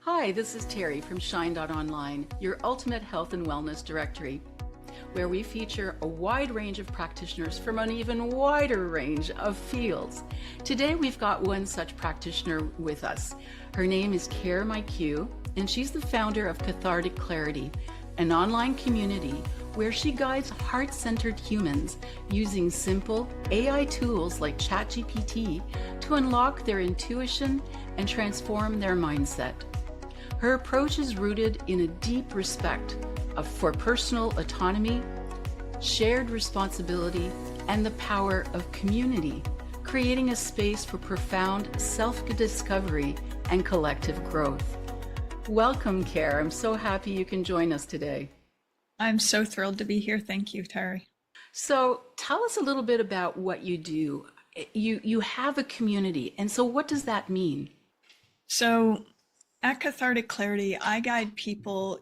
Hi, this is Terry from Shine.Online, your ultimate health and wellness directory, where we feature a wide range of practitioners from an even wider range of fields. Today we've got one such practitioner with us. Her name is Care Myue, and she's the founder of Cathartic Clarity, an online community where she guides heart-centered humans using simple AI tools like ChatGPT to unlock their intuition and transform their mindset. Her approach is rooted in a deep respect for personal autonomy, shared responsibility, and the power of community, creating a space for profound self-discovery and collective growth. Welcome, Care. I'm so happy you can join us today. I'm so thrilled to be here. Thank you, Terry. So tell us a little bit about what you do. You have a community, and so what does that mean? So at Cathartic Clarity, I guide people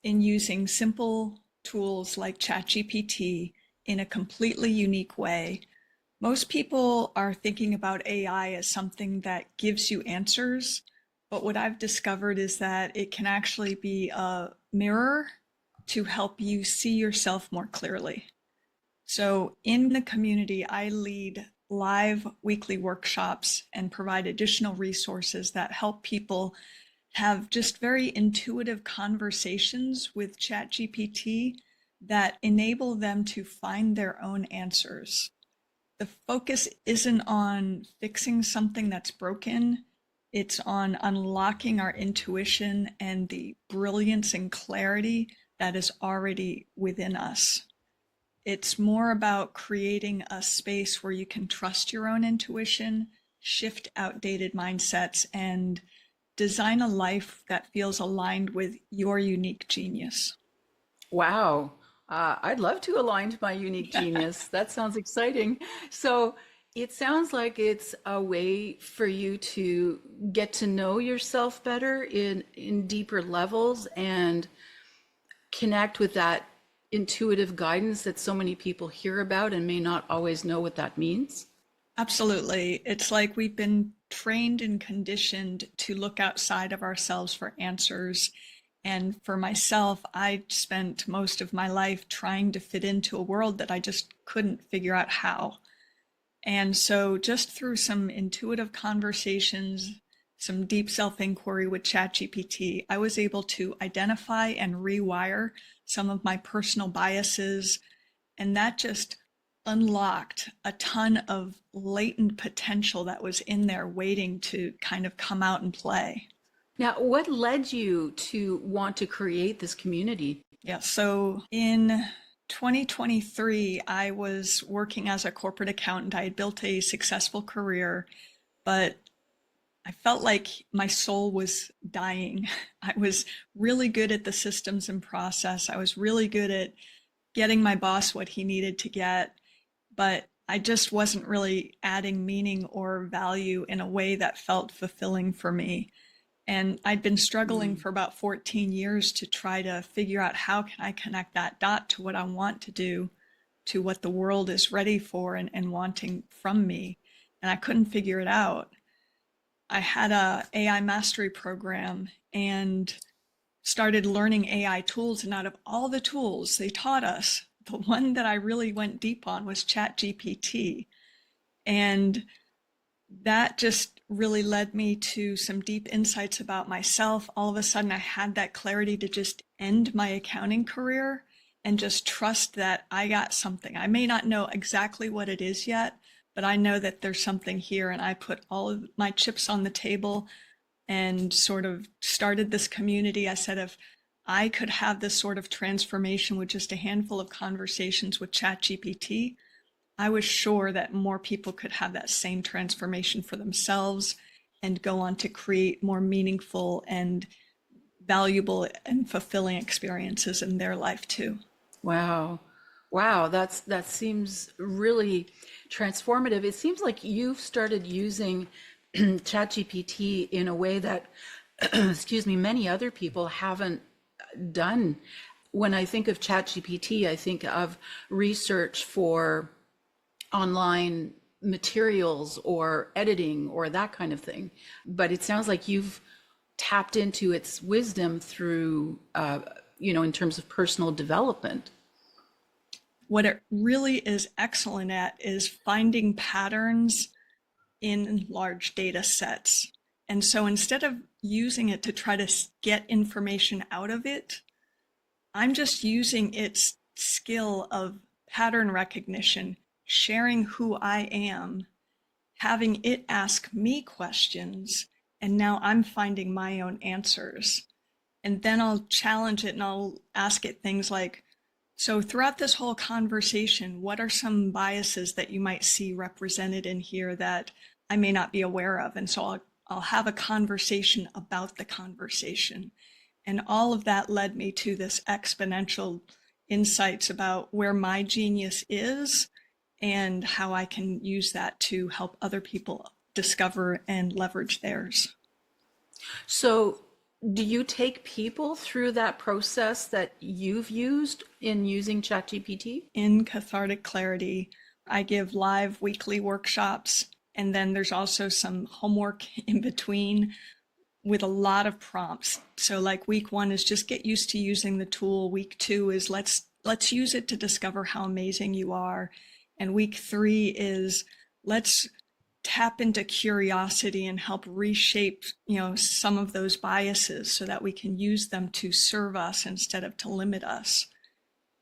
in using simple tools like ChatGPT in a completely unique way. Most people are thinking about AI as something that gives you answers, but what I've discovered is that it can actually be a mirror to help you see yourself more clearly. So in the community, I lead live weekly workshops and provide additional resources that help people have just very intuitive conversations with ChatGPT that enable them to find their own answers. The focus isn't on fixing something that's broken. It's on unlocking our intuition and the brilliance and clarity that is already within us. It's more about creating a space where you can trust your own intuition, shift outdated mindsets, and design a life that feels aligned with your unique genius. Wow. I'd love to align to my unique genius. That sounds exciting. So it sounds like it's a way for you to get to know yourself better in deeper levels and connect with that intuitive guidance that so many people hear about and may not always know what that means. Absolutely. It's like we've been trained and conditioned to look outside of ourselves for answers. And for myself, I spent most of my life trying to fit into a world that I just couldn't figure out how. And so just through some intuitive conversations, some deep self-inquiry with ChatGPT, I was able to identify and rewire some of my personal biases. And that just unlocked a ton of latent potential that was in there waiting to kind of come out and play. Now, what led you to want to create this community? Yeah, so in 2023, I was working as a corporate accountant. I had built a successful career, but I felt like my soul was dying. I was really good at the systems and process. I was really good at getting my boss what he needed to get, but I just wasn't really adding meaning or value in a way that felt fulfilling for me. And I'd been struggling for about 14 years to try to figure out how can I connect that dot to what I want to do, to what the world is ready for and wanting from me. And I couldn't figure it out. I had a AI mastery program and started learning AI tools. And out of all the tools they taught us, the one that I really went deep on was ChatGPT. And that just really led me to some deep insights about myself. All of a sudden, I had that clarity to just end my accounting career and just trust that I got something. I may not know exactly what it is yet, but I know that there's something here. And I put all of my chips on the table and sort of started this community. I said, if I could have this sort of transformation with just a handful of conversations with ChatGPT, I was sure that more people could have that same transformation for themselves and go on to create more meaningful and valuable and fulfilling experiences in their life too. Wow. Wow, that seems really transformative. It seems like you've started using ChatGPT in a way that, excuse me, many other people haven't done. When I think of ChatGPT, I think of research for online materials or editing or that kind of thing. But it sounds like you've tapped into its wisdom through, in terms of personal development. What it really is excellent at is finding patterns in large data sets. And so instead of using it to try to get information out of it, I'm just using its skill of pattern recognition, sharing who I am, having it ask me questions, and now I'm finding my own answers. And then I'll challenge it and I'll ask it things like, so throughout this whole conversation, what are some biases that you might see represented in here that I may not be aware of? And so I'll have a conversation about the conversation. And all of that led me to this exponential insights about where my genius is and how I can use that to help other people discover and leverage theirs. So, do you take people through that process that you've used in using ChatGPT? In Cathartic Clarity, I give live weekly workshops, and then there's also some homework in between with a lot of prompts. So like week 1 is just get used to using the tool. Week 2 is let's use it to discover how amazing you are. And week 3 is let's tap into curiosity and help reshape, some of those biases so that we can use them to serve us instead of to limit us.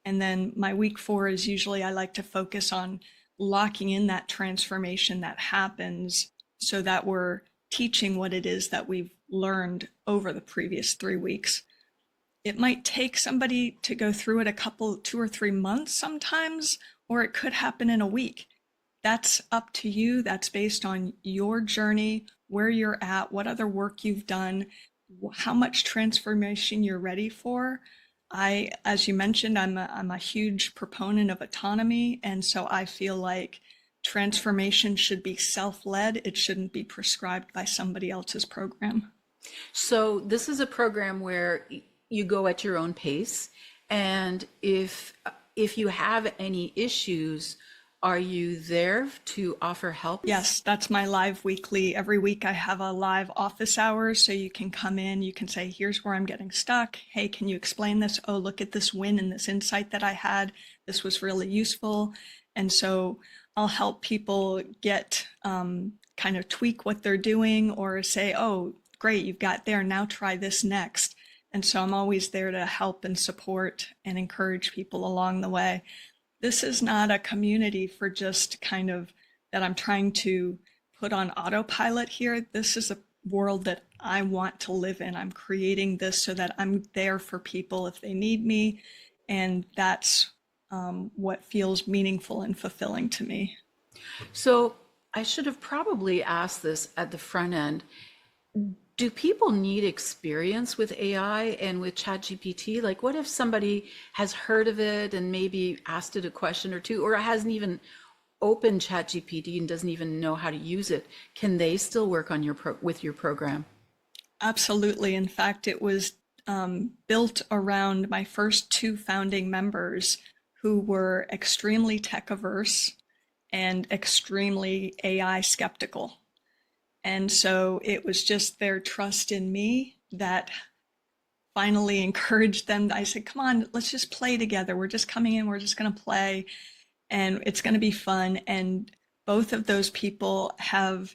And then my week 4 is usually I like to focus on locking in that transformation that happens so that we're teaching what it is that we've learned over the previous 3 weeks. It might take somebody to go through it 2 or 3 months sometimes, or it could happen in a week. That's up to you. That's based on your journey, where you're at, what other work you've done, how much transformation you're ready for. As you mentioned, I'm a huge proponent of autonomy. And so I feel like transformation should be self-led. It shouldn't be prescribed by somebody else's program. So, this is a program where you go at your own pace, and if you have any issues, are you there to offer help? Yes, that's my live weekly. Every week I have a live office hours, so you can come in, you can say, here's where I'm getting stuck. Hey, can you explain this? Oh, look at this win and this insight that I had. This was really useful. And so I'll help people get kind of tweak what they're doing or say, oh, great, you've got there, now try this next. And so I'm always there to help and support and encourage people along the way. This is not a community for just kind of that I'm trying to put on autopilot here. This is a world that I want to live in. I'm creating this so that I'm there for people if they need me. And that's what feels meaningful and fulfilling to me. So, I should have probably asked this at the front end. Do people need experience with AI and with ChatGPT? Like, what if somebody has heard of it and maybe asked it a question or two, or hasn't even opened ChatGPT and doesn't even know how to use it? Can they still work on with your program? Absolutely. In fact, it was built around my first 2 founding members who were extremely tech averse and extremely AI skeptical. And so it was just their trust in me that finally encouraged them. I said, come on, let's just play together. We're just coming in, we're just going to play, and it's going to be fun. And both of those people have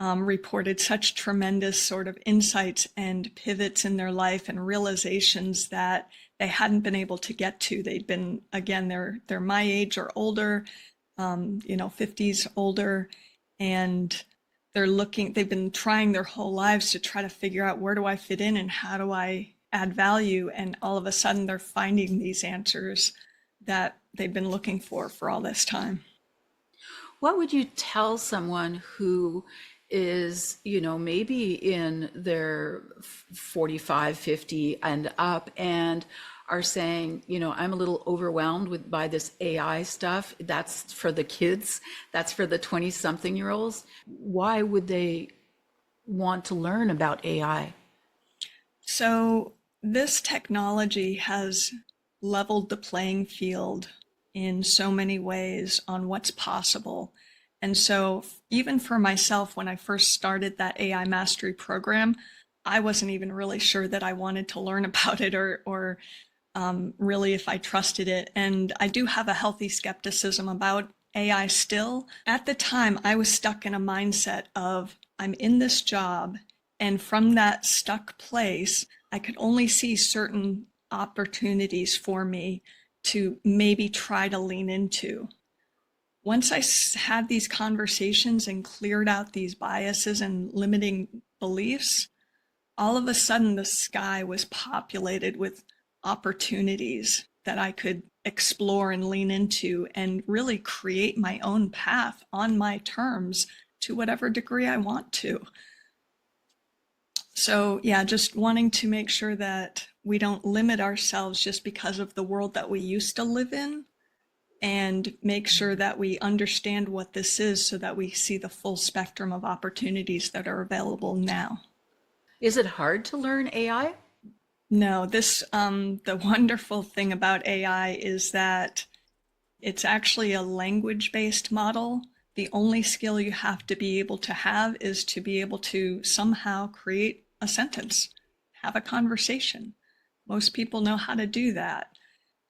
reported such tremendous sort of insights and pivots in their life and realizations that they hadn't been able to get to. They'd been, again, they're my age or older, 50s older, and they've been trying their whole lives to try to figure out where do I fit in and how do I add value. And all of a sudden they're finding these answers that they've been looking for all this time. What would you tell someone who is, maybe in their 45, 50 and up and are saying, I'm a little overwhelmed by this AI stuff. That's for the kids. That's for the 20-something-year-olds. Why would they want to learn about AI? So this technology has leveled the playing field in so many ways on what's possible. And so even for myself, when I first started that AI mastery program, I wasn't even really sure that I wanted to learn about it or really if I trusted it. And I do have a healthy skepticism about AI still. At the time, I was stuck in a mindset of I'm in this job, and from that stuck place, I could only see certain opportunities for me to maybe try to lean into. Once I had these conversations and cleared out these biases and limiting beliefs, all of a sudden the sky was populated with opportunities that I could explore and lean into and really create my own path on my terms to whatever degree I want to. So yeah, just wanting to make sure that we don't limit ourselves just because of the world that we used to live in, and make sure that we understand what this is so that we see the full spectrum of opportunities that are available now. Is it hard to learn AI? No, the wonderful thing about AI is that it's actually a language-based model. The only skill you have to be able to have is to be able to somehow create a sentence, have a conversation. Most people know how to do that.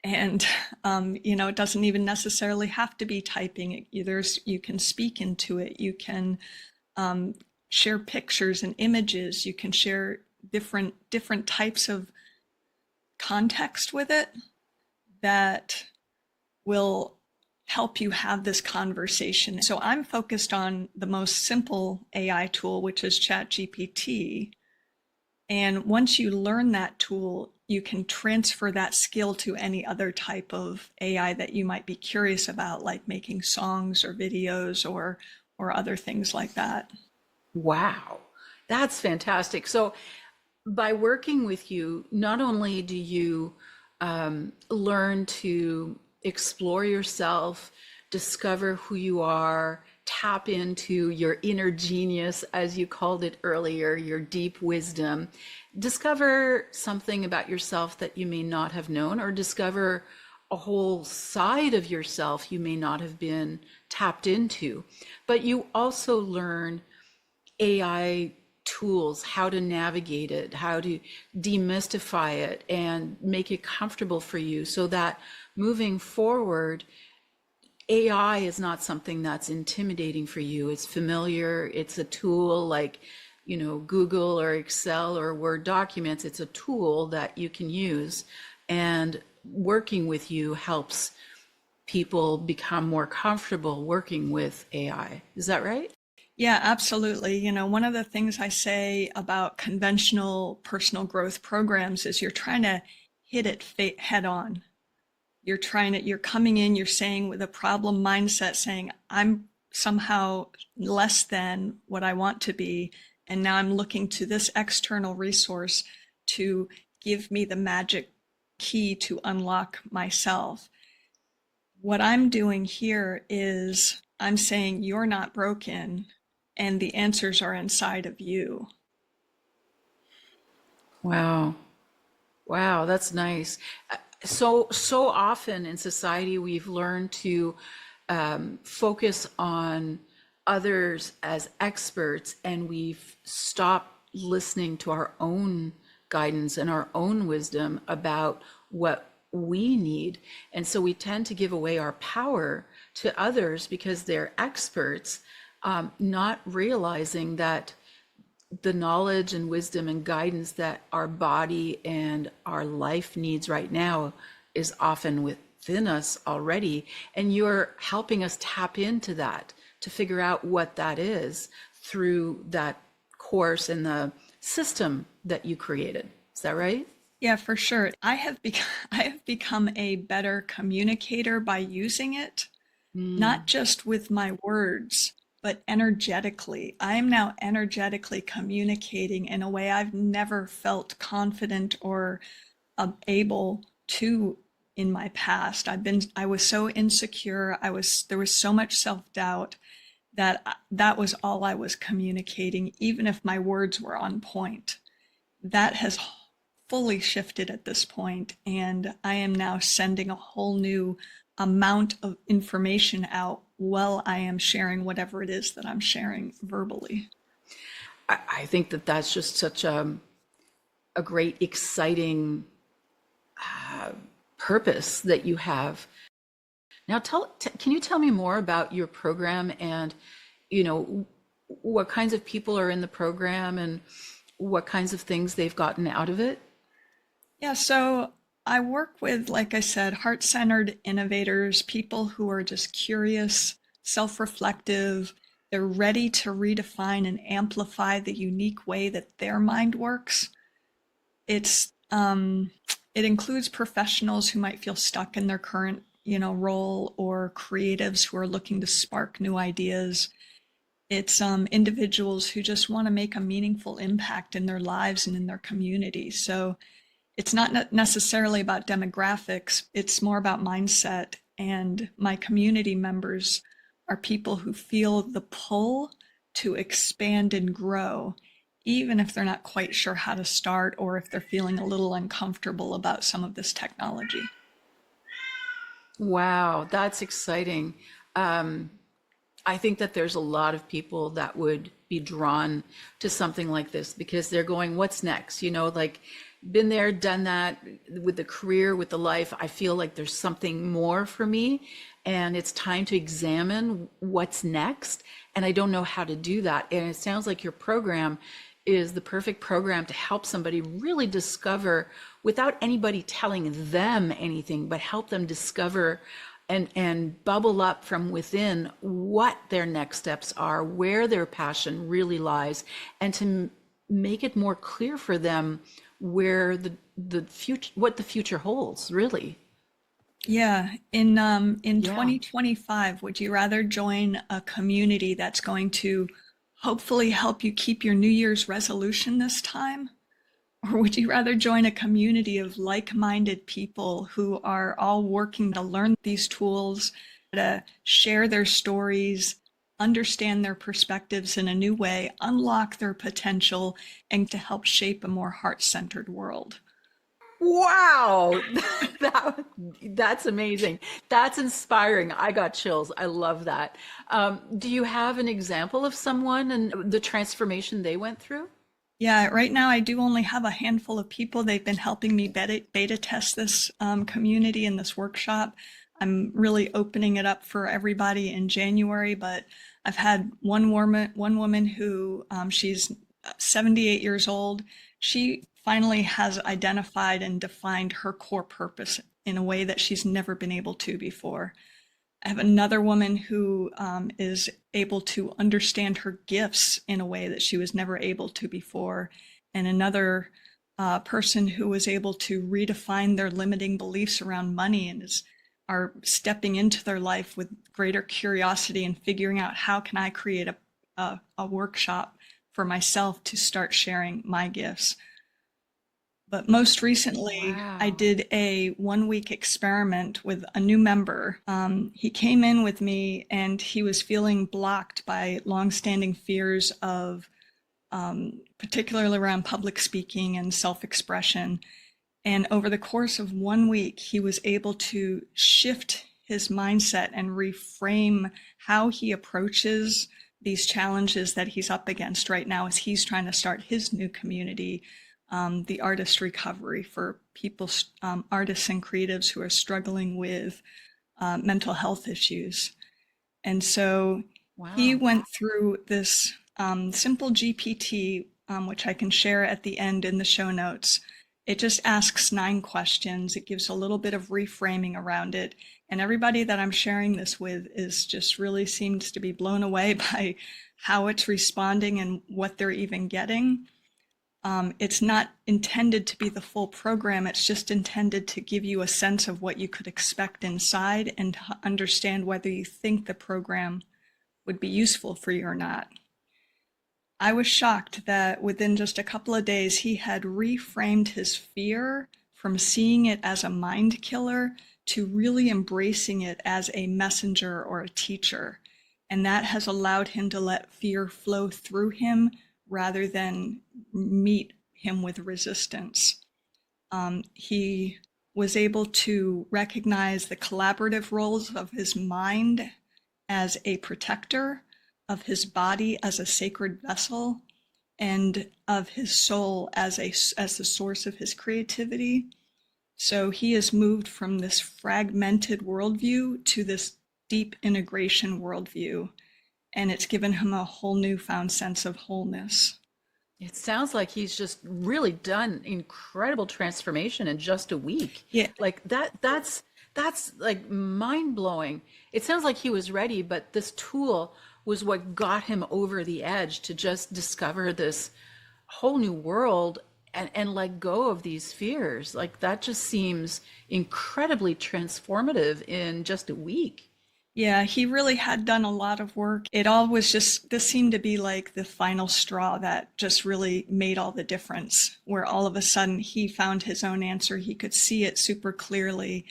And, it doesn't even necessarily have to be typing. You can speak into it. You can share pictures and images. You can share different types of context with it that will help you have this conversation. So I'm focused on the most simple AI tool, which is ChatGPT. And once you learn that tool, you can transfer that skill to any other type of AI that you might be curious about, like making songs or videos or other things like that. Wow, that's fantastic. So, by working with you, not only do you learn to explore yourself, discover who you are, tap into your inner genius, as you called it earlier, your deep wisdom, discover something about yourself that you may not have known, or discover a whole side of yourself you may not have been tapped into. But you also learn AI tools, how to navigate it, how to demystify it and make it comfortable for you so that moving forward, AI is not something that's intimidating for you. It's familiar. It's a tool like, Google or Excel or Word documents. It's a tool that you can use. And working with you helps people become more comfortable working with AI. Is that right? Yeah, absolutely. One of the things I say about conventional personal growth programs is you're trying to hit it head on. You're coming in, you're saying with a problem mindset, saying, I'm somehow less than what I want to be. And now I'm looking to this external resource to give me the magic key to unlock myself. What I'm doing here is I'm saying you're not broken and the answers are inside of you. Wow. Wow, that's nice. So often in society, we've learned to focus on others as experts, and we've stopped listening to our own guidance and our own wisdom about what we need. And so we tend to give away our power to others because they're experts, not realizing that the knowledge and wisdom and guidance that our body and our life needs right now is often within us already. And you're helping us tap into that to figure out what that is through that course and the system that you created. Is that right? Yeah, for sure. I have become a better communicator by using it, not just with my words, but energetically. I am now energetically communicating in a way I've never felt confident or able to in my past. I was so insecure. There was so much self-doubt that was all I was communicating, even if my words were on point. That has fully shifted at this point, and I am now sending a whole new amount of information out while I am sharing whatever it is that I'm sharing verbally. I think that that's just such a great, exciting purpose that you have. Now, can you tell me more about your program and, you know, what kinds of people are in the program and what kinds of things they've gotten out of it? Yeah, so I work with, like I said, heart-centered innovators, people who are just curious, self-reflective. They're ready to redefine and amplify the unique way that their mind works. It's it includes professionals who might feel stuck in their current, role, or creatives who are looking to spark new ideas. It's individuals who just want to make a meaningful impact in their lives and in their community. So it's not necessarily about demographics, it's more about mindset. And my community members are people who feel the pull to expand and grow, even if they're not quite sure how to start or if they're feeling a little uncomfortable about some of this technology. Wow, that's exciting. Um, I think that there's a lot of people that would be drawn to something like this because they're going, what's next? You know, like been there, done that with the career, with the life. I feel like there's something more for me and it's time to examine what's next. And I don't know how to do that. And it sounds like your program is the perfect program to help somebody really discover without anybody telling them anything, but help them discover and bubble up from within what their next steps are, where their passion really lies, and to make it more clear for them where the future, what the future holds, really. Yeah, in Yeah. 2025, would you rather join a community that's going to hopefully help you keep your New Year's resolution this time? Or would you rather join a community of like-minded people who are all working to learn these tools, to share their stories, understand their perspectives in a new way, unlock their potential, and to help shape a more heart-centered world? Wow, that that's amazing. That's inspiring. I got chills. I love that. Do you have an example of someone and the transformation they went through? Yeah, right now I do only have a handful of people. They've been helping me beta test this community and this workshop. I'm really opening it up for everybody in January, but I've had one woman who she's 78 years old. She finally has identified and defined her core purpose in a way that she's never been able to before. I have another woman who is able to understand her gifts in a way that she was never able to before, and another person who was able to redefine their limiting beliefs around money and are stepping into their life with greater curiosity and figuring out how can I create a workshop for myself to start sharing my gifts. But most recently, I Wow. did a 1 week experiment with a new member. He came in with me and he was feeling blocked by longstanding fears of, particularly around public speaking and self expression. And over the course of 1 week, he was able to shift his mindset and reframe how he approaches these challenges that he's up against right now as he's trying to start his new community, the artist recovery for people, artists and creatives who are struggling with mental health issues. And so he Wow. went through this simple GPT, which I can share at the end in the show notes. It just asks 9 questions. It gives a little bit of reframing around it. And everybody that I'm sharing this with is just really seems to be blown away by how it's responding and what they're even getting. It's not intended to be the full program. It's just intended to give you a sense of what you could expect inside and to understand whether you think the program would be useful for you or not. I was shocked that within just a couple of days, he had reframed his fear from seeing it as a mind killer to really embracing it as a messenger or a teacher. And that has allowed him to let fear flow through him rather than meet him with resistance. He was able to recognize the collaborative roles of his mind as a protector, of his body as a sacred vessel, and of his soul as the source of his creativity. So he has moved from this fragmented worldview to this deep integration worldview, and it's given him a whole newfound sense of wholeness. It sounds like he's just really done incredible transformation in just a week. Yeah, Like that's like mind blowing. It sounds like he was ready, but this tool was what got him over the edge to just discover this whole new world and let go of these fears. Like that just seems incredibly transformative in just a week. yeah, he really had done a lot of work. It all was just, this seemed to be like the final straw that just really made all the difference, where all of a sudden he found his own answer. He could see it super clearly.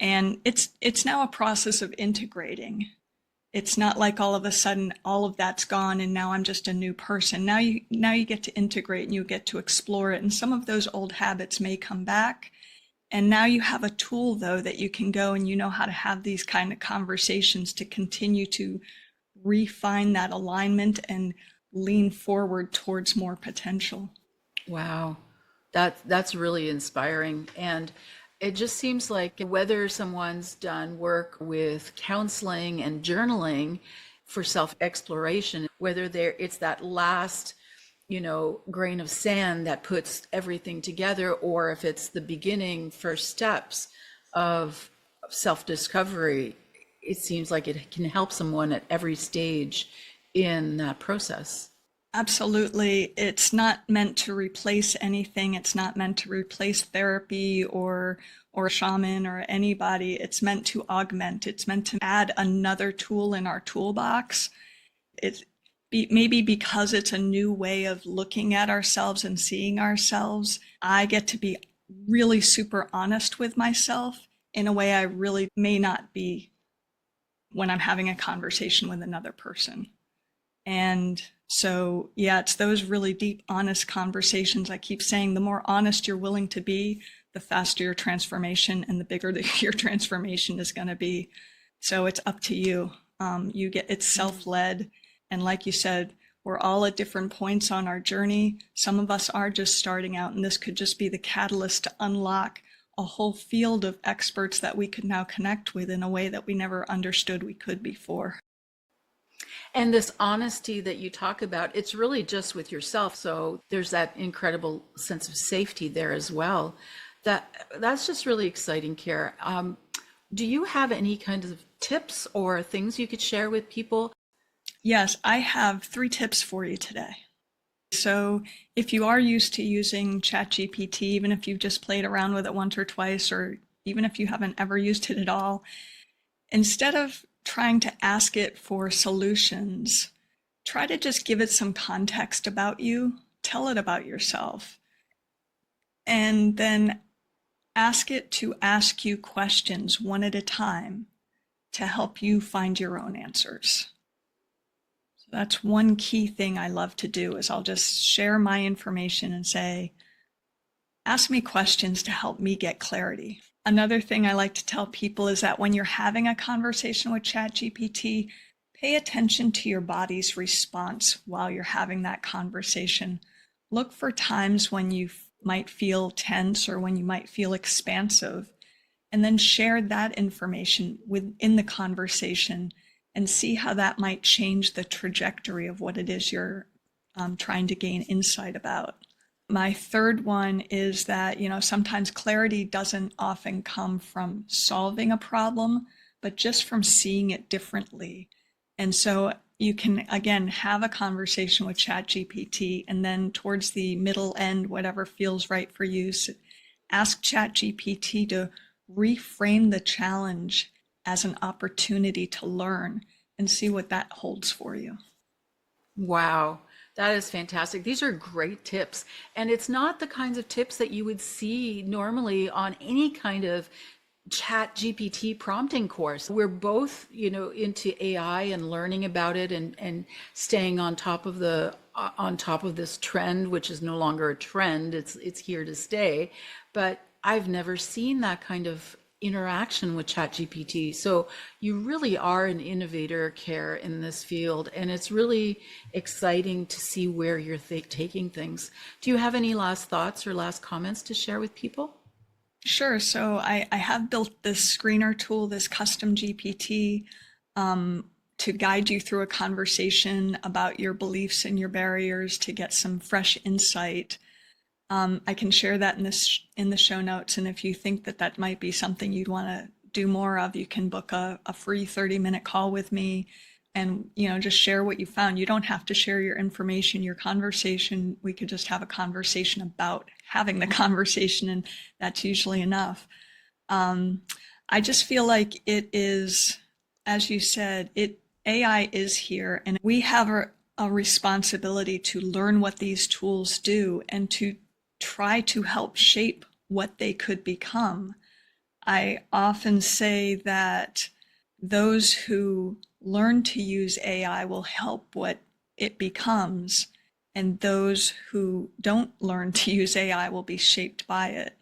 And it's now a process of integrating. It's not like all of a sudden all of that's gone and now I'm just a new person. Now you get to integrate and you get to explore it. And some of those old habits may come back. And now you have a tool though that you can go and you know how to have these kind of conversations to continue to refine that alignment and lean forward towards more potential. Wow. That's really inspiring. And it just seems like whether someone's done work with counseling and journaling for self-exploration, whether it's that last, grain of sand that puts everything together, or if it's the beginning first steps of self-discovery, it seems like it can help someone at every stage in that process. Absolutely. It's not meant to replace anything. It's not meant to replace therapy or a shaman or anybody. It's meant to augment. It's meant to add another tool in our toolbox. Maybe because it's a new way of looking at ourselves and seeing ourselves, I get to be really super honest with myself in a way I really may not be when I'm having a conversation with another person. And so, yeah, it's those really deep, honest conversations. I keep saying the more honest you're willing to be, the faster your transformation and the bigger your transformation is going to be. So it's up to you. It's self-led. And like you said, we're all at different points on our journey. Some of us are just starting out, and this could just be the catalyst to unlock a whole field of experts that we could now connect with in a way that we never understood we could before. And this honesty that you talk about, it's really just with yourself. So there's that incredible sense of safety there as well. That's just really exciting, Care. Do you have any kind of tips or things you could share with people? Yes, I have 3 tips for you today. So if you are used to using ChatGPT, even if you've just played around with it once or twice, or even if you haven't ever used it at all, instead of trying to ask it for solutions, try to just give it some context about you, tell it about yourself, and then ask it to ask you questions one at a time to help you find your own answers. So that's one key thing I love to do is I'll just share my information and say, ask me questions to help me get clarity. Another thing I like to tell people is that when you're having a conversation with ChatGPT, pay attention to your body's response while you're having that conversation. Look for times when you might feel tense or when you might feel expansive, and then share that information within the conversation and see how that might change the trajectory of what it is you're trying to gain insight about. My third one is that, sometimes clarity doesn't often come from solving a problem, but just from seeing it differently. And so you can, again, have a conversation with ChatGPT, and then towards the middle end, whatever feels right for you, ask ChatGPT to reframe the challenge as an opportunity to learn and see what that holds for you. Wow, that is fantastic. These are great tips. And it's not the kinds of tips that you would see normally on any kind of chat GPT prompting course. We're both, into AI and learning about it and staying on top of this trend, which is no longer a trend. It's here to stay. But I've never seen that kind of interaction with ChatGPT. So you really are an innovator, Care, in this field, and it's really exciting to see where you're taking things. Do you have any last thoughts or last comments to share with people? Sure. So I have built this screener tool, this custom GPT, to guide you through a conversation about your beliefs and your barriers to get some fresh insight. I can share that in the show notes, and if you think that that might be something you'd want to do more of, you can book a free 30-minute call with me, and just share what you found. You don't have to share your information, your conversation. We could just have a conversation about having the conversation, and that's usually enough. I just feel like it is, as you said, AI is here, and we have a responsibility to learn what these tools do and to try to help shape what they could become. I often say that those who learn to use AI will help what it becomes, and those who don't learn to use AI will be shaped by it.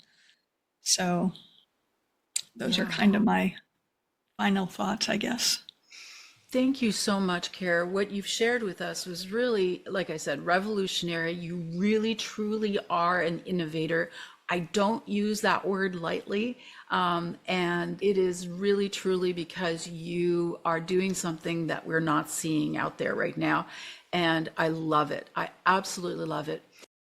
So those are Yeah. kind of my final thoughts, I guess. Thank you so much, Care. What you've shared with us was really, like I said, revolutionary. You really, truly are an innovator. I don't use that word lightly. And it is really, truly because you are doing something that we're not seeing out there right now. And I love it. I absolutely love it.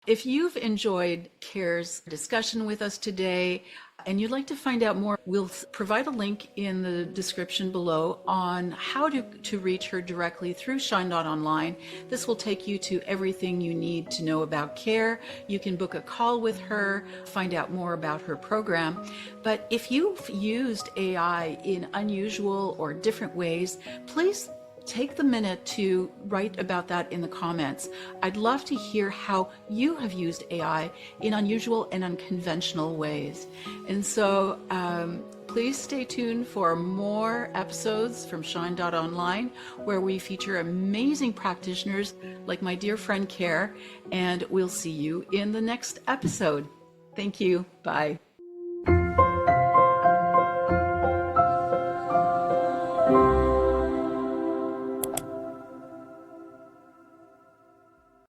If you've enjoyed Care's discussion with us today and you'd like to find out more, we'll provide a link in the description below on how to reach her directly through Shine.Online. This will take you to everything you need to know about Care. You can book a call with her, find out more about her program. But if you've used AI in unusual or different ways, please take the minute to write about that in the comments. I'd love to hear how you have used AI in unusual and unconventional ways. And so please stay tuned for more episodes from Shine.Online, where we feature amazing practitioners like my dear friend Care, and we'll see you in the next episode. Thank you. Bye.